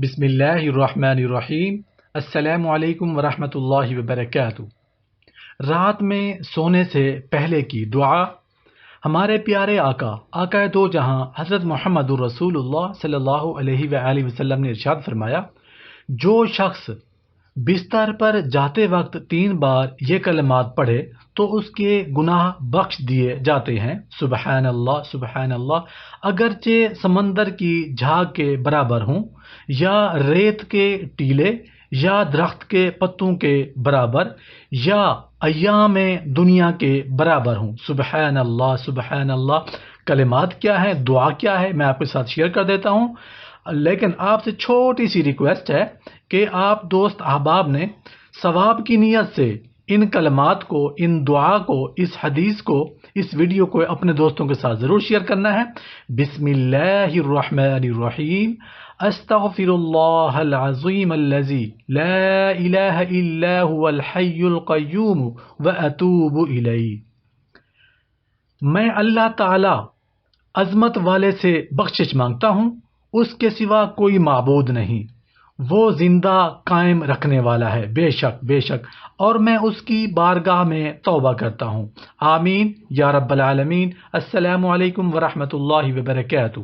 بسم اللہ الرحمن الرحیم۔ السلام علیکم ورحمۃ اللہ وبرکاتہ۔ رات میں سونے سے پہلے کی دعا۔ ہمارے پیارے آقا دو جہاں حضرت محمد الرسول اللہ صلی اللہ علیہ وآلہ وسلم نے ارشاد فرمایا، جو شخص بستر پر جاتے وقت 3 بار یہ کلمات پڑھے تو اس کے گناہ بخش دیے جاتے ہیں۔ سبحان اللہ سبحان اللہ، اگرچہ سمندر کی جھاگ کے برابر ہوں، یا ریت کے ٹیلے، یا درخت کے پتوں کے برابر، یا ایام دنیا کے برابر ہوں۔ سبحان اللہ سبحان اللہ۔ کلمات کیا ہے، دعا کیا ہے، میں آپ کے ساتھ شیئر کر دیتا ہوں، لیکن آپ سے چھوٹی سی ریکویسٹ ہے کہ آپ دوست احباب نے ثواب کی نیت سے ان کلمات کو، ان دعا کو، اس حدیث کو، اس ویڈیو کو اپنے دوستوں کے ساتھ ضرور شیئر کرنا ہے۔ بسم اللہ الرحمن الرحیم۔ استغفر اللہ العظیم الذی لا الہ الا هو الحی القیوم واتوب الیہ۔ میں اللہ تعالی عظمت والے سے بخشش مانگتا ہوں، اس کے سوا کوئی معبود نہیں، وہ زندہ قائم رکھنے والا ہے، بے شک، اور میں اس کی بارگاہ میں توبہ کرتا ہوں۔ آمین یا رب العالمین۔ السلام علیکم ورحمۃ اللہ وبرکاتہ۔